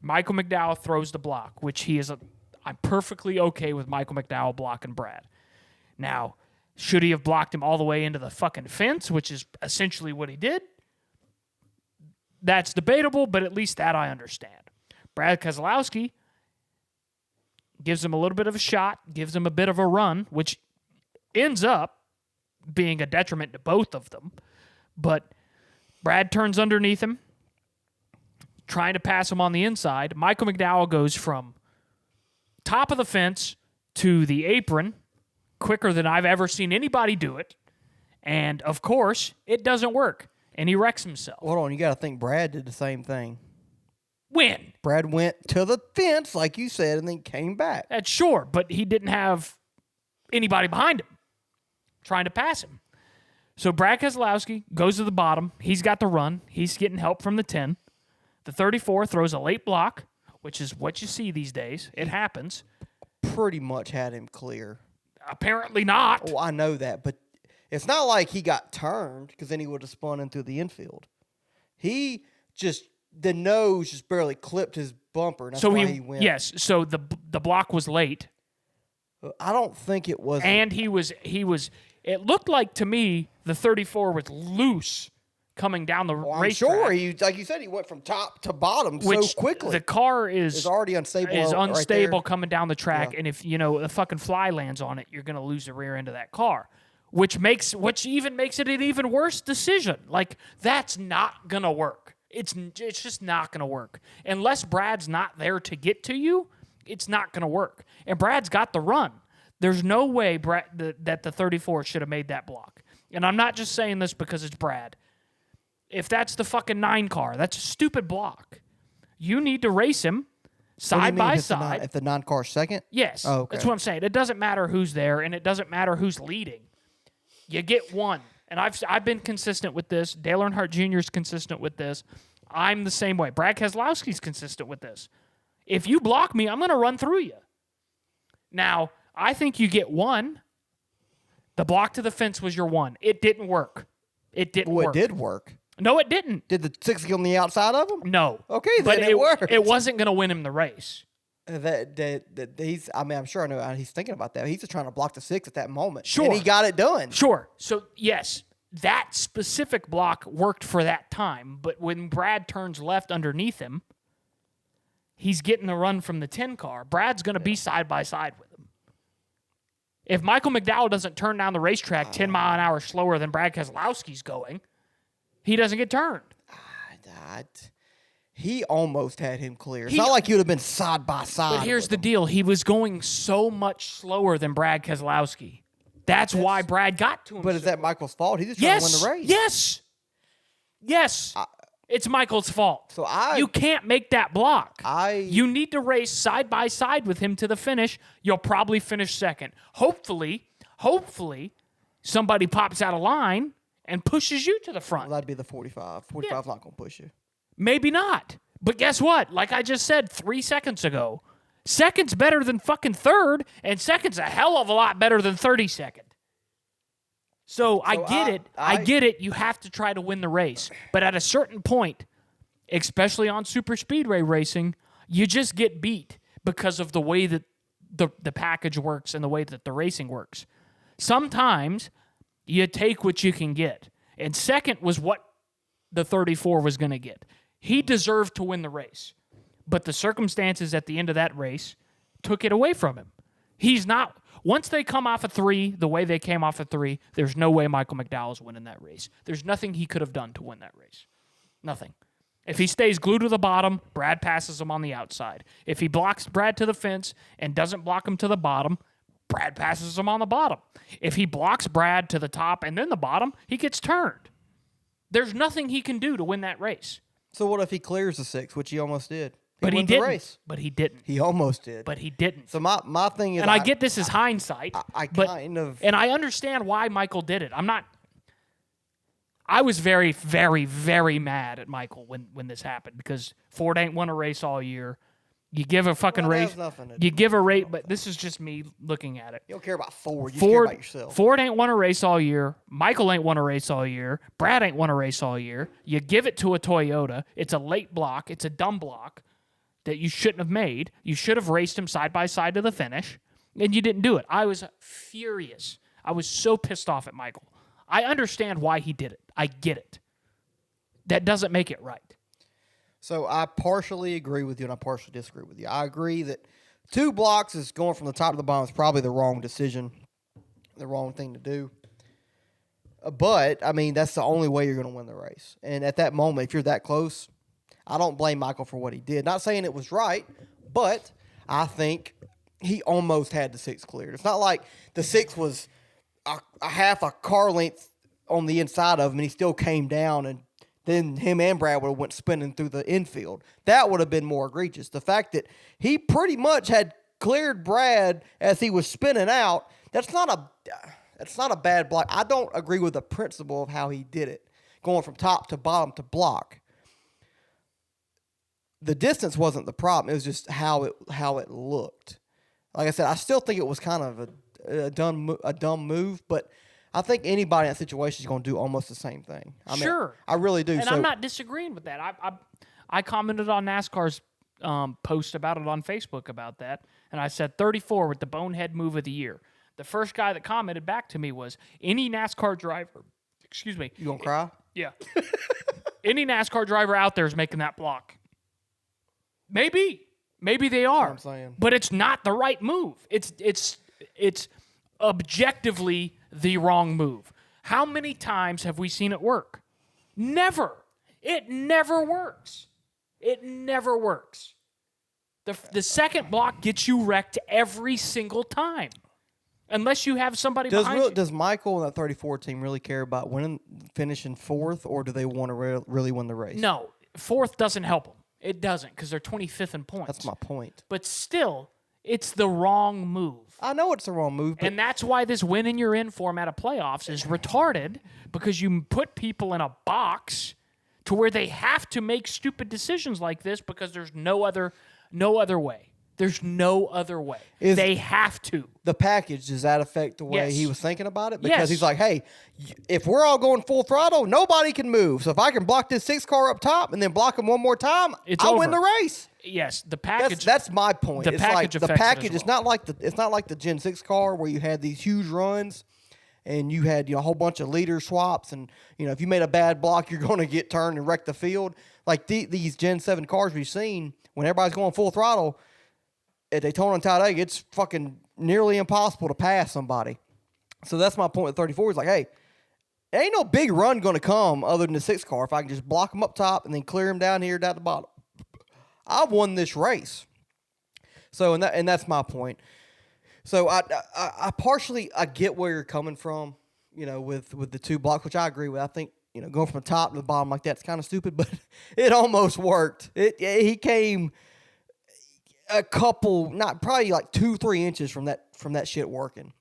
Michael McDowell throws the block, which I'm perfectly okay with Michael McDowell blocking Brad. Now, should he have blocked him all the way into the fucking fence, which is essentially what he did? That's debatable, but at least that I understand. Brad Keselowski gives him a little bit of a shot, gives him a bit of a run, which ends up being a detriment to both of them. But Brad turns underneath him, trying to pass him on the inside. Michael McDowell goes from top of the fence to the apron quicker than I've ever seen anybody do it. And, of course, it doesn't work. And he wrecks himself. Hold on, you got to think Brad did the same thing. When? Brad went to the fence, like you said, and then came back. That's sure, but he didn't have anybody behind him trying to pass him. So Brad Keselowski goes to the bottom. He's got the run. He's getting help from the 10. The 34 throws a late block, which is what you see these days. It happens. Pretty much had him clear. Apparently not. Oh, I know that, but it's not like he got turned because then he would have spun into the infield. The nose just barely clipped his bumper. And that's why he went. Yes, so the block was late. I don't think it was. And he was. It looked like to me the 34 was loose coming down the racetrack. I'm sure like you said, he went from top to bottom so quickly. The car is already unstable. Is unstable right coming down the track, yeah. And if a fucking fly lands on it, you're going to lose the rear end of that car, which even makes it an even worse decision. Like that's not going to work. It's just not going to work unless Brad's not there to get to you. It's not going to work, and Brad's got the run. There's no way that the 34 should have made that block. And I'm not just saying this because it's Brad. If that's the fucking 9 car, that's a stupid block. You need to race him side by side. If the 9 car's second? Yes. Oh, okay. That's what I'm saying. It doesn't matter who's there, and it doesn't matter who's leading. You get one. And I've been consistent with this. Dale Earnhardt Jr. is consistent with this. I'm the same way. Brad Keselowski's consistent with this. If you block me, I'm going to run through you. Now, I think you get one. The block to the fence was your one. It didn't work. It didn't work. It did work. No, it didn't. Did the 6 get on the outside of him? No. Okay, then but it worked. It wasn't going to win him the race. I'm sure I know he's thinking about that. He's just trying to block the 6 at that moment. Sure. And he got it done. Sure. So, yes, that specific block worked for that time. But when Brad turns left underneath him, he's getting the run from the 10 car. Brad's going to be side by side with him. If Michael McDowell doesn't turn down the racetrack 10 mile an hour slower than Brad Keselowski's going, he doesn't get turned. He almost had him clear. It's not like you would have been side by side. But here's the deal. He was going so much slower than Brad Keselowski. That's why Brad got to him. But is that Michael's fault? He's just trying to win the race. Yes. It's Michael's fault. So you can't make that block. You need to race side by side with him to the finish. You'll probably finish second. Hopefully, somebody pops out of line and pushes you to the front. Well, that'd be the 45. 45's not going to push you. Maybe not. But guess what? Like I just said 3 seconds ago, second's better than fucking third, and second's a hell of a lot better than 32nd. So I get it. I get it. You have to try to win the race. But at a certain point, especially on super speedway racing, you just get beat because of the way that the package works and the way that the racing works. Sometimes you take what you can get. And second was what the 34 was going to get. He deserved to win the race. But the circumstances at the end of that race took it away from him. He's not... Once they come off of 3, the way they came off of 3, there's no way Michael McDowell's winning that race. There's nothing he could have done to win that race. Nothing. If he stays glued to the bottom, Brad passes him on the outside. If he blocks Brad to the fence and doesn't block him to the bottom, Brad passes him on the bottom. If he blocks Brad to the top and then the bottom, he gets turned. There's nothing he can do to win that race. So what if he clears the 6, which he almost did? But he didn't. But he didn't. He almost did. But he didn't. So my thing is... And I get this as hindsight. And I understand why Michael did it. I was very, very, very mad at Michael when this happened because Ford ain't won a race all year. You give a fucking race. You give a race, but this is just me looking at it. You don't care about Ford. You care about yourself. Ford ain't won a race all year. Michael ain't won a race all year. Brad ain't won a race all year. You give it to a Toyota. It's a late block. It's a dumb block. that you shouldn't have made. You should have raced him side by side to the finish, and you didn't do it. I was furious. I was so pissed off at Michael. I understand why he did it. I get it. That doesn't make it right. So I partially agree with you and I partially disagree with you. I agree that 2 blocks is going from the top to the bottom is probably the wrong decision, the wrong thing to do. But, I mean, that's the only way you're going to win the race. And at that moment, if you're that close, I don't blame Michael for what he did. Not saying it was right, but I think he almost had the 6 cleared. It's not like the 6 was a half a car length on the inside of him and he still came down and then him and Brad would have went spinning through the infield. That would have been more egregious. The fact that he pretty much had cleared Brad as he was spinning out, that's not a bad block. I don't agree with the principle of how he did it, going from top to bottom to block. The distance wasn't the problem. It was just how it looked. Like I said, I still think it was kind of a dumb move, but I think anybody in that situation is going to do almost the same thing. I mean, sure. I really do. And I'm not disagreeing with that. I commented on NASCAR's post about it on Facebook about that, and I said 34 with the bonehead move of the year. The first guy that commented back to me was, any NASCAR driver, excuse me. You going to cry? Yeah. Any NASCAR driver out there is making that block. Maybe they are. That's what I'm saying. But it's not the right move. It's objectively the wrong move. How many times have we seen it work? Never. It never works. It never works. The second block gets you wrecked every single time. Unless you have somebody behind you. Does Michael and that 34 team really care about finishing 4th, or do they want to really win the race? No. 4th doesn't help them. It doesn't, because they're 25th in points. That's my point. But still, it's the wrong move. I know it's the wrong move. But And that's why this win and you're in format of playoffs is retarded, because you put people in a box to where they have to make stupid decisions like this because there's no other way. There's no other way. They have to. The package, does that affect the way he was thinking about it? Because Yes. he's like, hey, if we're all going full throttle, nobody can move. So if I can block this 6 car up top and then block him one more time, I'll win the race. Yes, the package. That's my point. The It's package like the affects it package. as It's well. not like the Gen 6 car where you had these huge runs and you had a whole bunch of leader swaps, and if you made a bad block, you're going to get turned and wreck the field. Like these Gen 7 cars we've seen, when everybody's going full throttle at Daytona and Talladega, it's fucking nearly impossible to pass somebody. So that's my point with 34. It's like, hey, there ain't no big run going to come other than the 6 car if I can just block them up top and then clear them down here down the bottom. I won this race. So and that's my point. So I partially get where you're coming from, with the 2 blocks, which I agree with. I think going from the top to the bottom like that's kind of stupid, but it almost worked. He came a couple, not probably like 2-3 inches from that shit working.